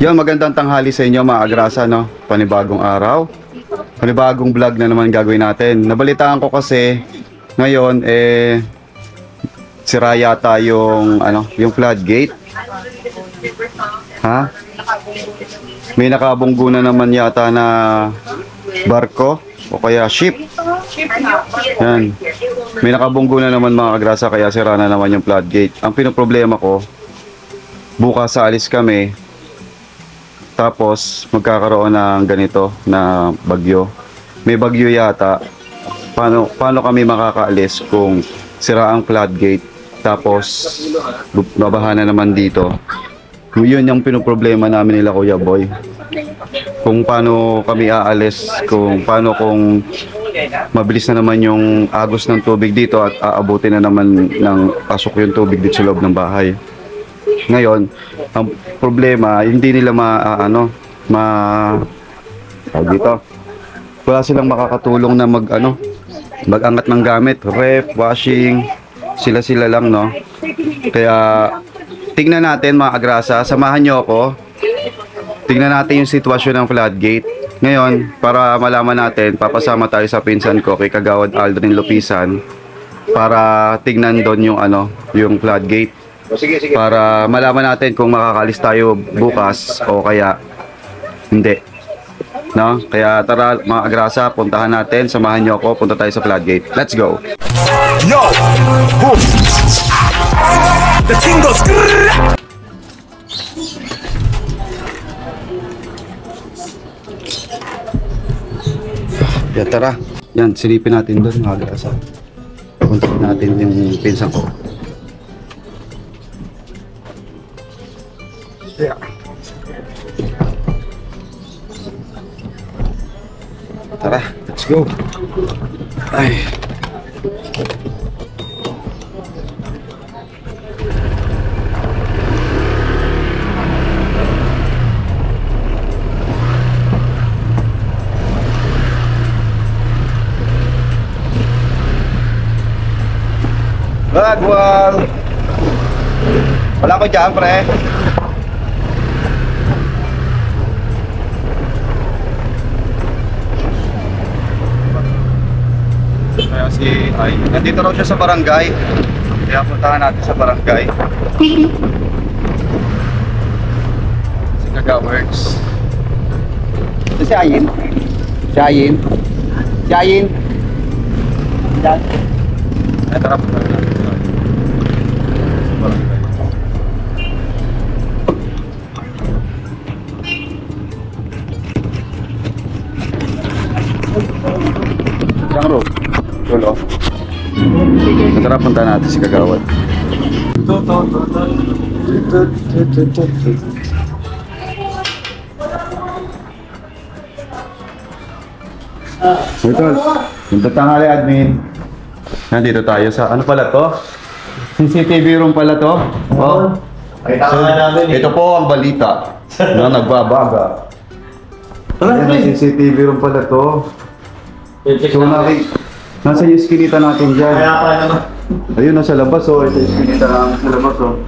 Yan, magandang tanghali sa inyo mga agrasa, no? Panibagong araw, panibagong vlog na naman gagawin natin. Nabalitaan ko kasi ngayon sira yata yung yung floodgate. Ha? May nakabunggo na naman yata na barko o kaya ship. Yan. May nakabunggo na naman mga agrasa kaya sira na naman yung floodgate. Ang pinoproblema ko, bukas aalis kami. Tapos magkakaroon ng ganito na bagyo. May bagyo yata. Paano kami makakaalis kung sira ang floodgate? Tapos babaha na naman dito. Yun yung pinoproblema namin nila Kuya Boy. Kung paano kami aalis, kung mabilis na naman yung agos ng tubig dito at aabutin na naman ng pasok yung tubig dito sa loob ng bahay. Ngayon, ang problema, hindi nila dito. Wala silang makakatulong na mag-angat ng gamit, ref, washing, sila lang, no? Kaya tingnan natin mga agrasa, samahan nyo ako. Tingnan natin yung sitwasyon ng floodgate. Ngayon, para malaman natin, papasama tayo sa pinsan ko kay Kagawad Aldrin Lupisan para tingnan doon yung floodgate. Sige. Para malaman natin kung makakalis tayo bukas o kaya hindi. No? Kaya tara mga agrasa, puntahan natin, samahan nyo ako, punta tayo sa floodgate. Let's go! Yo! Boom! The king goes... Yan, tara. Yan, silipin natin doon mga agrasa. Puntahan natin yung pinsan ko. Yeah. Tara, let's go. Ay. Bagwal. Wala ko dyan, pre. Kaya nandito raw siya sa barangay. Kaya puntahan natin sa barangay. Si Kagaworks. Ito si Ayin. Yan. Ay, tara puntahan natin sa barangay. Siyang road. Tulo. Tara, punta natin si Kagawad. Ito, punta tanghali admin. Nandito tayo sa, ano pala to? CCTV room pala to? Oh. Ito po ang balita na nagbabaga. CCTV room pala to. So, nasa yung skinita natin dyan. Kaya pa naman. Ayun, nasa labas, oh. Ito yung skinita natin sa labas, oh.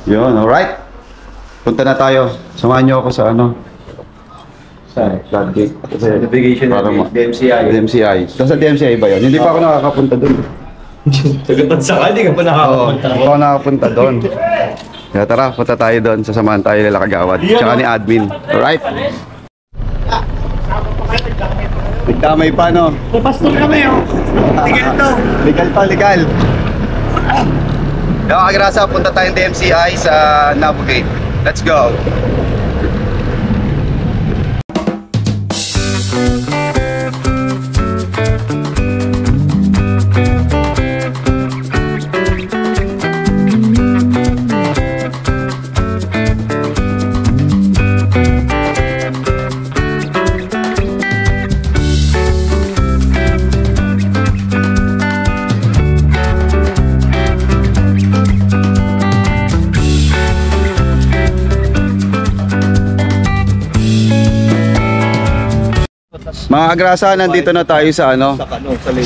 Yun, alright. Punta na tayo. Samahan nyo ako sa sa floodgate. Navigation ng DMCI. Sa DMCI ba yun? Hindi pa ako nakakapunta doon. Sagutan sa hindi ka pa nakakapunta. Oo, ako nakakapunta doon. Kaya tara, punta tayo doon. Sasamahan tayo nila Kagawad. Tsaka ni admin. Alright? Damay pa, no? Papastol kami, oh. Legal to. Legal. Yung agrasa, punta tayong DMCI sa Navigate. Let's go! Mga agrasa, nandito na tayo sa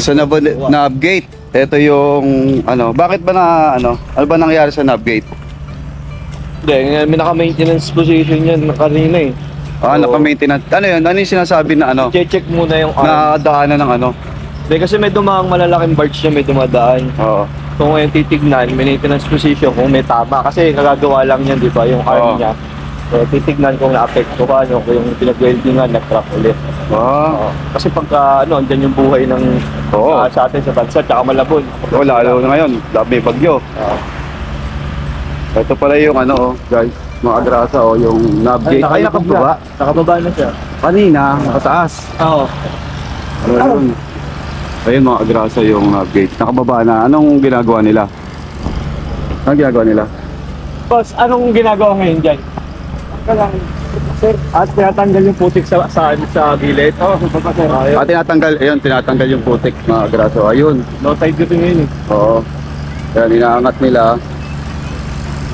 sa Navgate. Ito yung bakit ba ano ba nangyari sa Navgate? Hindi, may naka-maintenance position yan kanina eh. Naka-maintenance. Ano yun? Ano yung sinasabi na ano? Check muna yung arm. Nakadaanan ng ano? Hindi, kasi may dumang malalaking barge na may dumadaan. Oo. So ngayon titignan, maintenance position kung may tama. Kasi nagagawa lang yan, di ba, yung arm Oo. niya. So titignan kung na-apekto ka, kung yung pinag-weldingan, nag-crack ulit. Ah. Kasi pagka, andyan yung buhay ng Oo. sa atin sa bansa, tsaka malabon. Lalo na ngayon. May bagyo. Oo. Ito pala yung ano, guys. Mga agrasa, yung navigate. Ay, nakababa. Nakababa na siya. Kanina, nakataas. Oo. Ayun. Ayun mga agrasa yung navigate. Nakababa na. Anong ginagawa nila? Anong ginagawa nila? Boss, anong ginagawa ngayon dyan? Sir, at tinatanggal yung putik sa gilid. Oo, sir. Ayun. Tinatanggal yung putik mga agrasa. Ayun. Low tide dito ngayon eh. Oo. Yan, inaangat nila.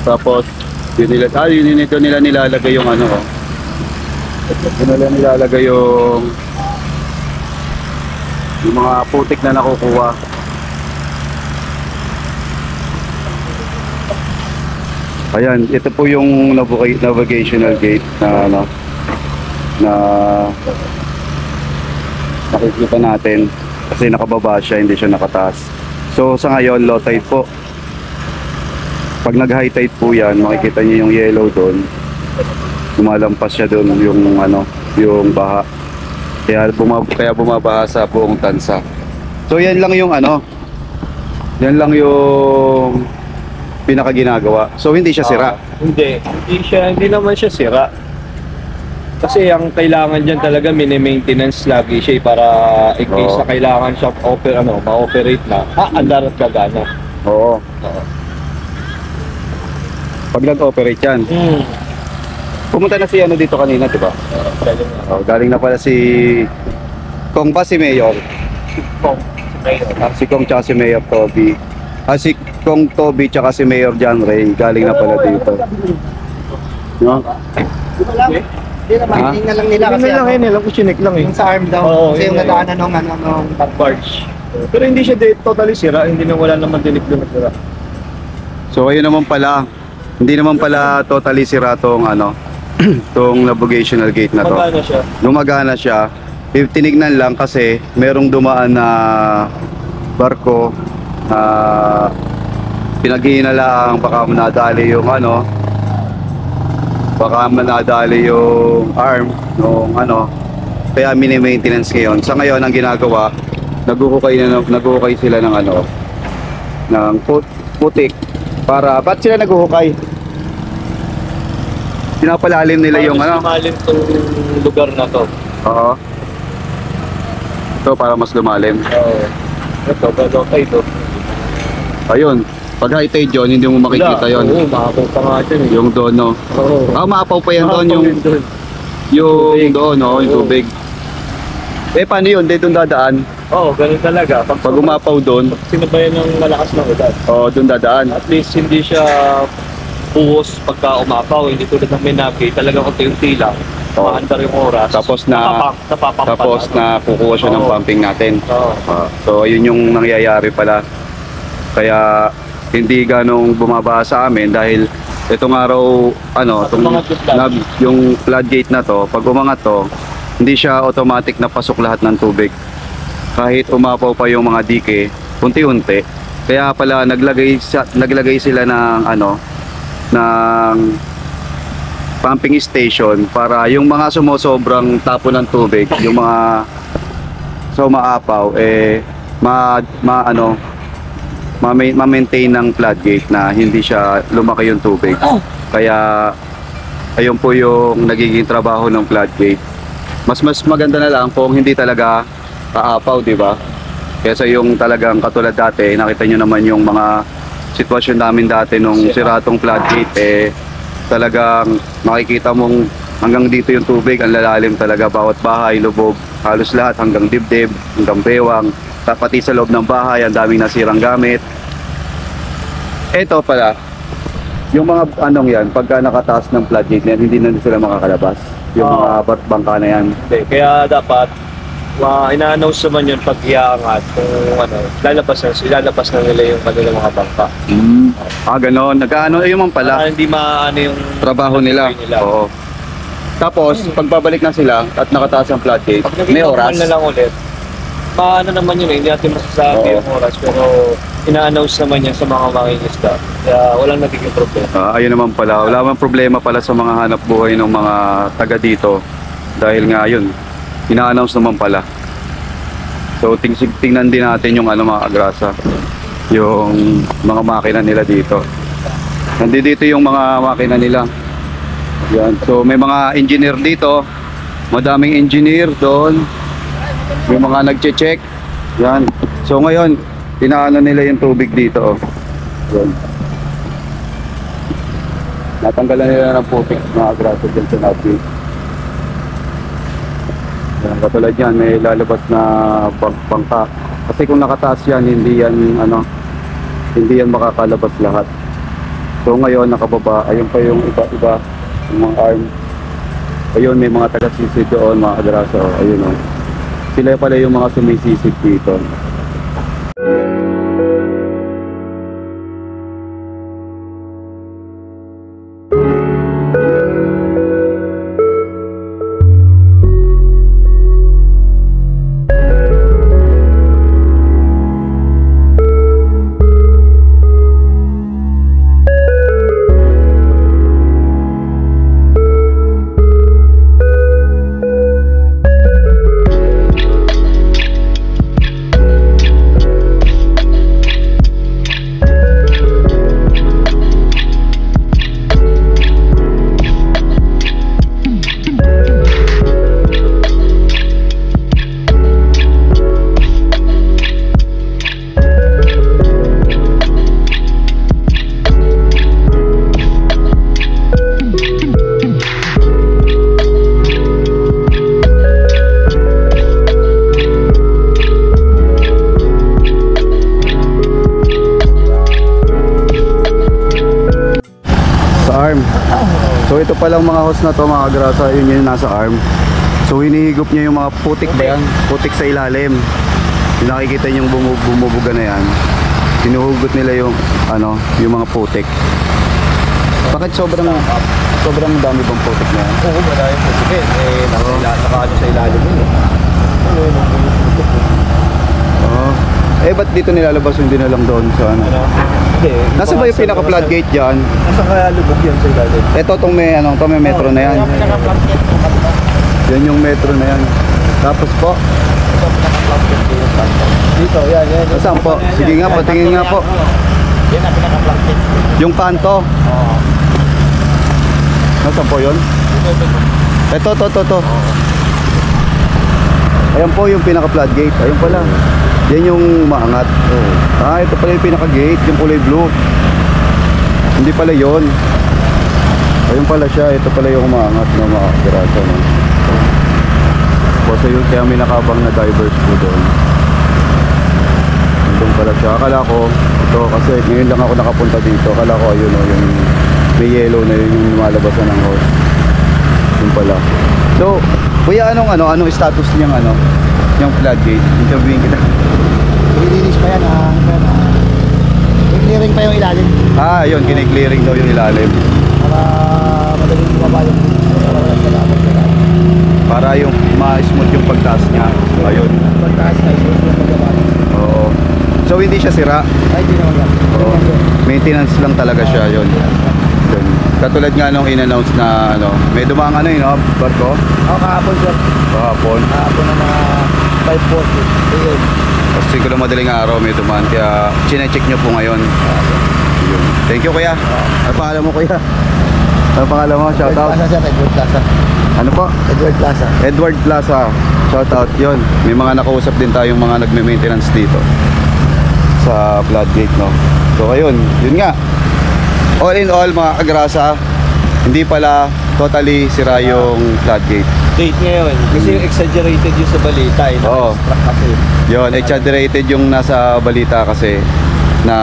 Tapos, yun dito nila nilalagay yung ano, oh. Yun nila nilalagay yung mga putik na nakukuha. Ayan, ito po yung navigational gate na ano, na nakikita natin kasi nakababa siya, hindi siya nakataas. So sa ngayon, low tide po. Pag nag-high tide po yan, makikita niyo yung yellow doon. Lumalampas siya doon yung ano, yung baha. Kaya bumabaha sa buong tansa. So yan lang yung ano. Yan lang yung pinakaginagawa. So hindi siya sira. Hindi naman siya sira. Kasi ang kailangan diyan talaga mini-maintenance lagi siya para in case na kailangan siya ma-operate na. Andar at gagana. Oo. Pag nag-operate yan. Pumunta na si ano dito kanina, di ba? Galing na pala si Kong ba si Mayor? Si Kong tsaka si Mayor Toby. Si Kong Toby tsaka si Mayor John Ray. Galing na pala dito. No? Hindi naman, tingnan lang nila kasi Kung chinek lang eh. yung sa arm daw. Oo, kasi yun yung na nadaanan nung barge. Pero hindi siya totally sira, hindi na wala naman dinig doon na sira. So ayun naman pala. Hindi naman pala totally sira tong ano, tong navigational gate na to. Magana siya. Gumagana siya. Tinignan lang kasi merong dumaan na barko na pinaghihinalaang baka manadali yung ano, baka manadali yung arm nung ano, kaya mini-maintenance ngayon. Sa ngayon ang ginagawa, naghuhukay sila ng ano, ng putik para, ba't sila naghuhukay? Pinapalalim nila yung ano. Lumalim tong lugar na to. Oo. Ito para mas lumalim. Oo. Ito, low tide to. Ayun. Pag high tide yun, hindi mo makikita yun. Oo, makapaw pa nga dyan eh. Yung doon, no? Oo. Maapaw pa yan doon. Yung doon, no? Yung tubig. Paano yun? Hindi doon dadaan. Oo, ganun talaga. Pag umapaw doon, sinabayan ng malakas ng ulan. doon dadaan. At least hindi siya buhos pagka umapaw. Hindi tulad ng Menake, talagang unti-unti lang. Oo. Maandar yung oras. Tapos napapampan Tapos na kukuha siya ng Oo. pumping natin. Oo. So, ayun yung nangyayari pala. Kaya, hindi ganong bumaba sa amin dahil itong araw, ano, yung floodgate na to, pag umangat to, hindi siya automatic na pasok lahat ng tubig. Kahit umapaw pa yung mga dike, unti-unti. Kaya pala naglagay sila ng ano, ng pumping station para yung mga sumosobrang tapo ng tubig, yung mga umaapaw ma-maintain ng floodgate na hindi siya lumaki yung tubig. Kaya ayun po yung nagiging trabaho ng floodgate. Mas maganda na lang kung hindi talaga kaapaw, di ba? Kesa yung talagang katulad dati, nakita nyo naman yung mga sitwasyon namin dati nung siratong floodgate, talagang makikita mong hanggang dito yung tubig, ang lalalim talaga, bawat bahay, lubog, halos lahat hanggang dibdib, hanggang bewang, pati sa loob ng bahay, ang daming nasirang gamit. Eto pala, yung mga anong yan, pagka nakataas ng floodgate yan, hindi na sila makakalabas. Yung mga bangka na yan. Kaya dapat ina-announce naman yun pag iangat kung ano, ilalabas na nila yung kanilang mga bangka. Ganon. Nag-ano, ayun man Para pala. hindi maano yung Trabaho nila. Oo. Tapos, pagbabalik na sila at nakataas ang floodgate, pag naging may normal oras. na lang ulit, paano naman yun eh, hindi natin masasabi Oo. yung oras, pero ina-announce naman yan sa mga mangingisda. Kaya walang nagiging problema. Ayun naman pala. Wala man problema pala sa mga hanap buhay ng mga taga dito. Dahil nga yun, ina-announce naman pala. So, tingnan din natin yung mga agrasa. Yung mga makina nila dito. Nandito yung mga makina nila. Yan. So, may mga engineer dito. Madaming engineer doon. May mga nagche-check. Yan. So, ngayon, inaano nila yung tubig dito. Yan. Natanggalan nila ng putik mga agrasa dyan sa natin. Yan, katulad yan, may lalabas na bangka. Kasi kung nakataas yan, hindi yan makakalabas lahat. So ngayon, nakababa, ayun pa yung iba-iba, yung mga arm. Ayun, may mga taga-sisid doon, mga agrasa. Ayun o. Sila pala yung mga sumisisid dito. So ito palang mga hose na to mga agrasa, yun yung nasa arm. So hinihigop niya yung mga putik ba yan? Putik sa ilalim. Yung nakikita niyong bumubuga na yan. Hinuhugot nila yung yung mga putik. Bakit sobrang dami bang putik na yan? Oo, marami po. Sige, nakaano sa ilalim yun eh. Ba't dito nilalabas yung dinalang doon sa ano? Hindi. Nasa ba yung pinaka-floodgate dyan? Nasa kaya lubog yan sa ilalim. Ito tong may metro na yan. Yan yung metro na yan. Tapos po, Dito, yan. saan po? Sige nga, patingin nga po. Yan ang pinaka-plastic. Yung kanto. Oo. Nasaan po yun? Ito. Ayan po yung pinaka-floodgate. Ayun pala. Yan yung maangat. Ito pala yung pinaka-gate, yung kulay blue. Hindi pala yon. Ayun pala siya. Ito pala yung maangat na mga grasa. No? So yun, kaya may nakabang na divers po doon. Doon pala siya. Akala ko, ito kasi ngayon lang ako nakapunta dito. Akala ko ayun o, yung may yellow na yun yung lumalabasan ng hose. Yun pala. So, kuya, anong status niyang yung floodgate? Interviewin kita. Release pa yan, clearing pa yung ilalim Yun, kini-clearing daw yung ilalim. para madaling bumaba yung Para yung ma-smooth yung pagtaas niya. Ayun. pagtaas na yung pagbaba. Oo. So, hindi siya sira. Ay, di naman yan. Oo. Maintenance lang talaga siya, yun. Yun. Katulad nga nung in-announce na may dumaang barko. Ako kahapon sir, Kahapon. kahapon na mga 5:40 ayun. Kasi ko lang madaling araw may dumaan. Kaya chinecheck nyo po ngayon. Yun. Thank you kuya. Ano pangalan mo kuya? Ano pangalan mo? Shout out. Plaza sir, Edward Plaza. Ano po? Edward Plaza. Edward Plaza. Shout out yun. May mga nakausap din tayong mga nagme-maintenance dito sa floodgate, no? So ayun, yun nga. All in all mga agrasa, hindi pala totally sira yung floodgate. Date ngayon. Kasi yung exaggerated yung sa balita. Oo. Struck kasi. Yun, exaggerated yung nasa balita kasi na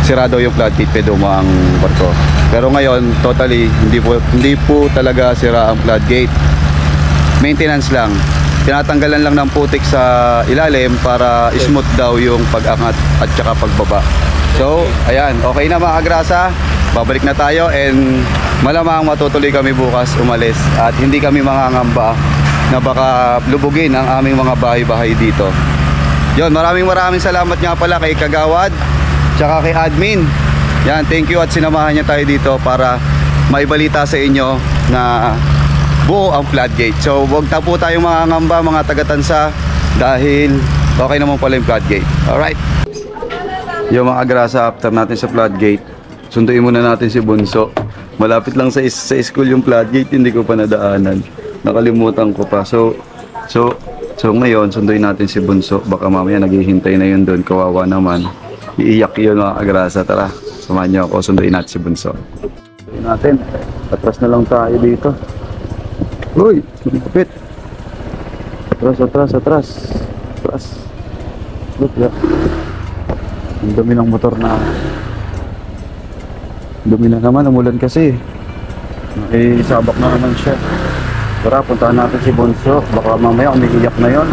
sira daw yung floodgate pero ang barko. Pero ngayon, totally hindi po talaga sira ang floodgate. Maintenance lang. tinatanggalan lang ng putik sa ilalim para smooth daw yung pag-angat at saka pagbaba. So, ayan, okay na mga kagrasa. Babalik na tayo and malamang matutuloy kami bukas umalis at hindi kami mangangamba na baka lubugin ang aming mga bahay-bahay dito. Yon, maraming salamat nga pala kay Kagawad tsaka kay admin. Yan, thank you at sinamahan niya tayo dito para maibalita sa inyo na buo ang floodgate. So, wag na po tayong mangangamba mga taga-Tansa dahil okay naman pala yung floodgate. Alright. Yung mga agrasa, after natin sa floodgate, sunduin muna natin si Bunso. Malapit lang sa school yung floodgate, hindi ko pa nadaanan. Nakalimutan ko pa. So ngayon, sunduin natin si Bunso. Baka mamaya naghihintay na yun doon. Kawawa naman. Iiyak yun mga agrasa. Tara, samahan niyo ako. Sunduin natin si Bunso. Sunduin natin. Atras na lang tayo dito. Uy, lumapit. Atras. Look, ya. Ang dami ng motor na. Dumi na naman, umulan kasi. Sabak na naman siya. Tara, puntahan natin si Bunso. Baka mamaya umiiyak na yon.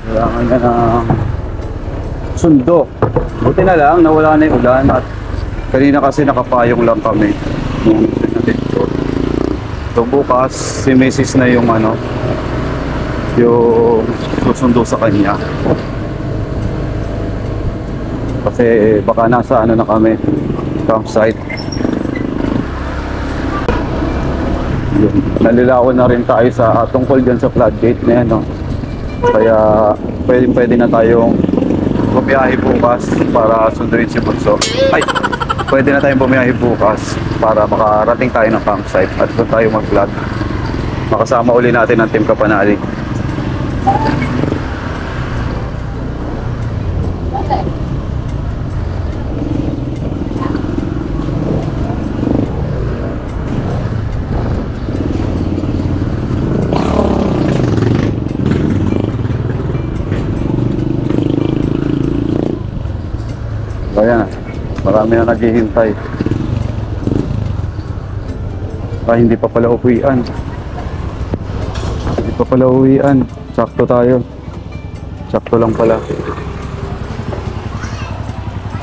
Kailangan na ng sundo. Buti na lang, nawala na yung ulan. At kanina kasi nakapayong lang kami. So bukas, si Mrs. na yung yung susundo sa kanya. Kasi baka nasa na kami, campsite. Yun. Nalilawan na rin tayo sa tungkol dyan sa floodgate na yan, no? Kaya pwede na tayong bumiyahe bukas para sunduin si Bunso. Pwede na tayong bumiyahe bukas para makarating tayo ng campsite at doon tayo mag-vlog. Makasama uli natin ang Team Kapanali. Ayan, marami na naghihintay. Hindi pa pala uwian. Sakto tayo. Sakto lang pala.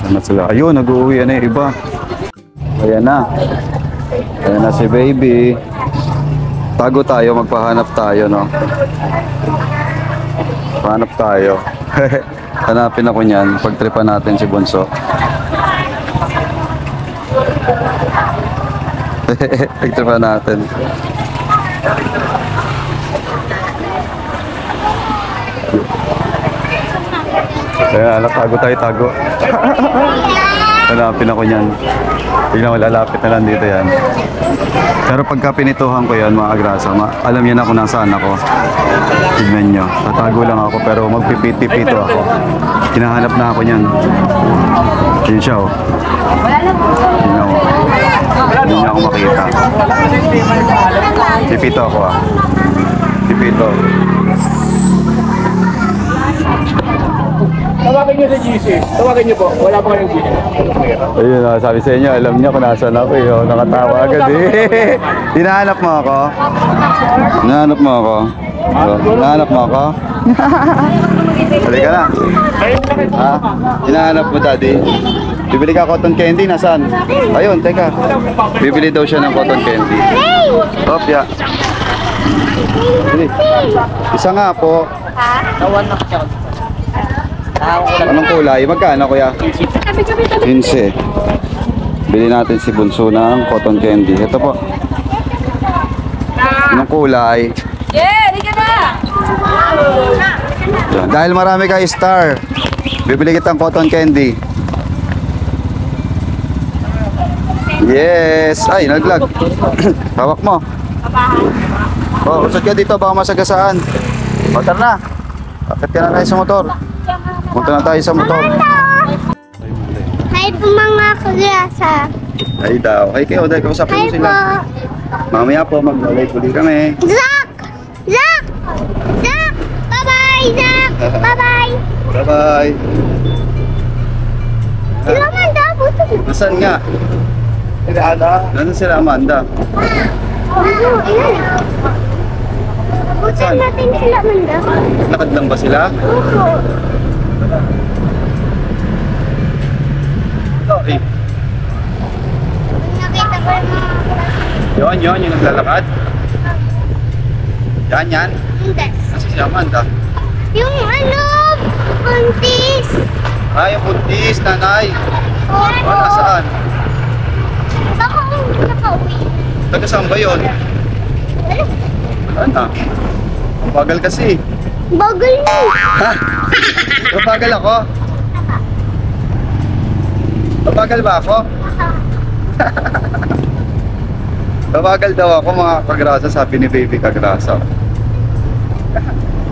Sana sila. Ayun, nag-uuwi na yung iba. Ayan na si baby. Tago tayo, magpahanap tayo, no? Pahanap tayo. Hanapin ako niyan, pagtripan natin si Bunso. Pagtripan natin. Kaya tago tayo. Hanapin ako niyan. Tingnan mo, lalapit na lang dito yan. Pero pagka pinituhan ko yan mga agrasa, alam niya na kung nasaan ako. Tignan nyo, tatago lang ako pero magpipiti-pito ako. Hinahanap na ako niyan. Yun siya, oh. Tignan mo. Hindi niya ako makita. Pipito ako, ah. Pipito. Tawagin niyo sa GC. Tawagin niyo po. Wala pa kayong GC. Ayun, sabi sa inyo, alam niya kung nasaan ako. Nakatawa agad eh. Hinahanap mo ako? Hinahanap mo ako? Halika na. Ha? Hinahanap mo, daddy? Bibili ka cotton candy, nasaan? Ayun, teka. Bibili daw siya ng cotton candy. Opya. Isa nga po. Anong kulay? Magkano, kuya? 15. Bili natin si Bunso ng cotton candy. Ito po. Anong kulay? Yeah, di ka na! Yan. Dahil marami ka star, bibili kitang cotton candy. Yes! Ay, naglag. Hawak mo. Oh, usod ka dito, baka masagasaan. Motor na. Akit ka na tayo sa motor. Punta na tayo sa motor. Hi po mga kagrasa. Ay daw. Ay kayo, dahil kausapin Hi mo sila. po. Mamaya po, mag-live ulit kami. Zach! Zach! Zach! Bye-bye, Zach! Bye-bye! Bye-bye. Sila Amanda, buto. Nasaan nga? Nasaan sila Amanda? Saan? natin sila manda. Lakad lang ba sila? Opo. Okay. Nakita ko yung mga klase. Yun, yung naglalakad. Yan. Hindi. Nasa si Amanda. Yung ano, buntis. Yung buntis, nanay. Opo. Nasaan? Baka hindi nakauwi. Taga saan ba yun? Wala na. Ang bagal kasi. Bagal mo. Ha? Mabagal ako? Mabagal ba ako? Mabagal daw ako mga kagrasa, sabi ni Baby Kagrasa.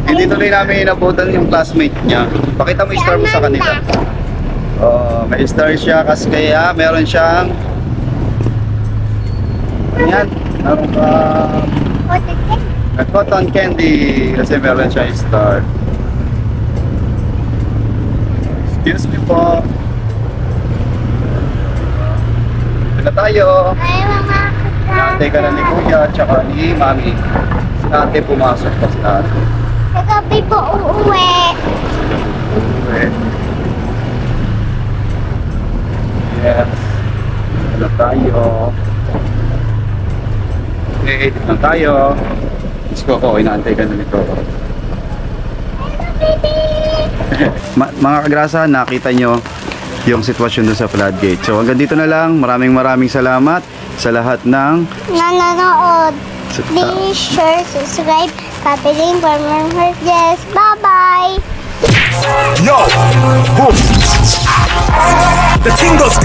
Hindi tuloy namin inabutan yung classmate niya. Pakita mo yung star mo sa kanila. May star siya kasi kaya meron siyang yan. Cotton candy kasi meron siyang star. Excuse me po. Ito na tayo. Ay, mga Sinate ka na ni Kuya at saka ni Mami. Sinate pumasok pa si ate. sa gabi po uuwi. Okay. Yes. Ito na tayo. I-edit na tayo. Let's go. Inaantay ka na nito. Mga kagrasa, nakita nyo yung sitwasyon doon sa floodgate. So hanggang dito na lang. Maraming salamat sa lahat ng Nanonood. Please share, subscribe, Kapiling for more videos. Bye-bye! Yo! Boom! The thing goes.